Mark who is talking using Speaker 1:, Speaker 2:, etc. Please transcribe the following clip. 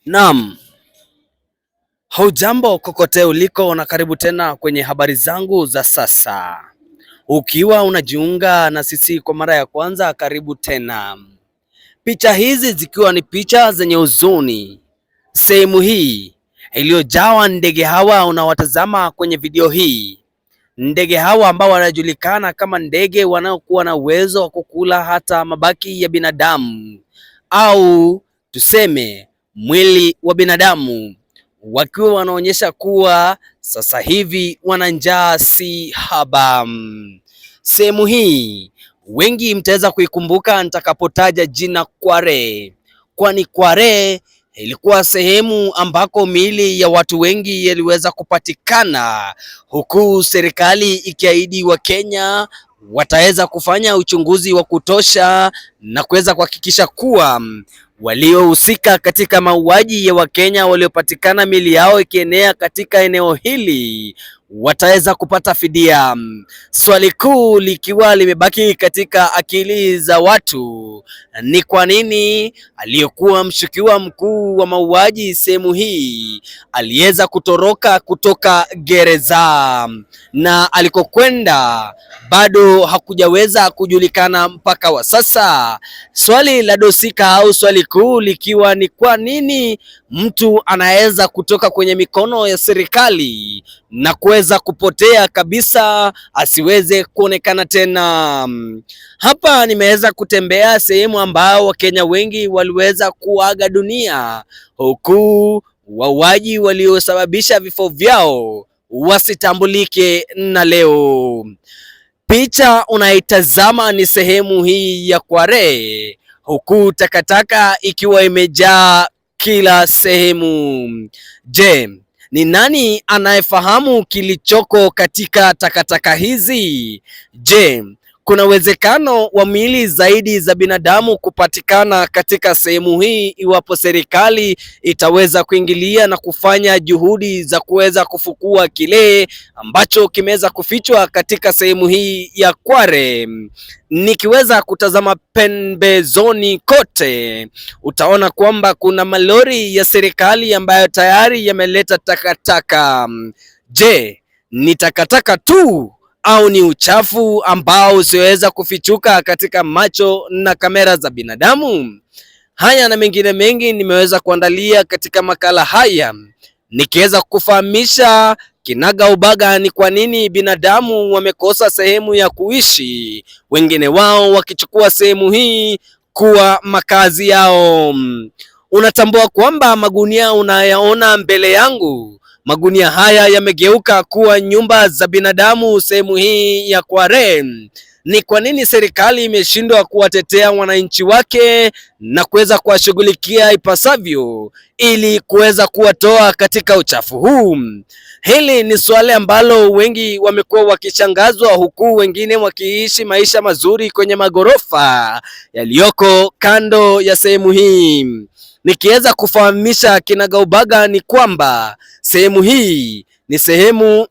Speaker 1: Naam, hujambo kokote uliko na karibu tena kwenye habari zangu za sasa. Ukiwa unajiunga na sisi kwa mara ya kwanza, karibu tena. Picha hizi zikiwa ni picha zenye huzuni. Sehemu hii iliyojawa ndege hawa unawatazama kwenye video hii. Ndege hawa ambao wanajulikana kama ndege wanaokuwa na uwezo wa kukula hata mabaki ya binadamu au tuseme mwili wa binadamu, wakiwa wanaonyesha kuwa sasa hivi wana njaa si haba. Sehemu hii wengi mtaweza kuikumbuka nitakapotaja jina Kware, kwani Kware ilikuwa sehemu ambako miili ya watu wengi yaliweza kupatikana, huku serikali ikiahidi Wakenya wataweza kufanya uchunguzi wa kutosha na kuweza kuhakikisha kuwa waliohusika katika mauaji ya Wakenya waliopatikana miili yao ikienea katika eneo hili wataweza kupata fidia. Swali kuu likiwa limebaki katika akili za watu ni kwa nini aliyekuwa mshukiwa mkuu wa mauaji sehemu hii aliweza kutoroka kutoka gereza na alikokwenda bado hakujaweza kujulikana mpaka wa sasa. Swali la dosika au swali kuu likiwa ni kwa nini mtu anaweza kutoka kwenye mikono ya serikali na kuweza kupotea kabisa asiweze kuonekana tena. Hapa nimeweza kutembea sehemu ambao Wakenya wengi waliweza kuaga dunia, huku wauaji waliosababisha vifo vyao wasitambulike na leo. Picha unaitazama ni sehemu hii ya Kware, huku takataka ikiwa imejaa kila sehemu. Je, ni nani anayefahamu kilichoko katika takataka hizi? Je, kuna uwezekano wa miili zaidi za binadamu kupatikana katika sehemu hii iwapo serikali itaweza kuingilia na kufanya juhudi za kuweza kufukua kile ambacho kimeweza kufichwa katika sehemu hii ya Kware? Nikiweza kutazama pembezoni kote, utaona kwamba kuna malori ya serikali ambayo tayari yameleta takataka. Je, ni takataka tu au ni uchafu ambao usiweza kufichuka katika macho na kamera za binadamu? Haya na mengine mengi nimeweza kuandalia katika makala haya, nikiweza kufahamisha kinaga ubaga ni kwa nini binadamu wamekosa sehemu ya kuishi, wengine wao wakichukua sehemu hii kuwa makazi yao. Unatambua kwamba magunia unayaona mbele yangu, magunia haya yamegeuka kuwa nyumba za binadamu sehemu hii ya Kware. Ni kwa nini serikali imeshindwa kuwatetea wananchi wake na kuweza kuwashughulikia ipasavyo ili kuweza kuwatoa katika uchafu huu? Hili ni swali ambalo wengi wamekuwa wakishangazwa, huku wengine wakiishi maisha mazuri kwenye magorofa yaliyoko kando ya sehemu hii. Nikiweza kufahamisha kinagaubaga ni kwamba sehemu hii ni sehemu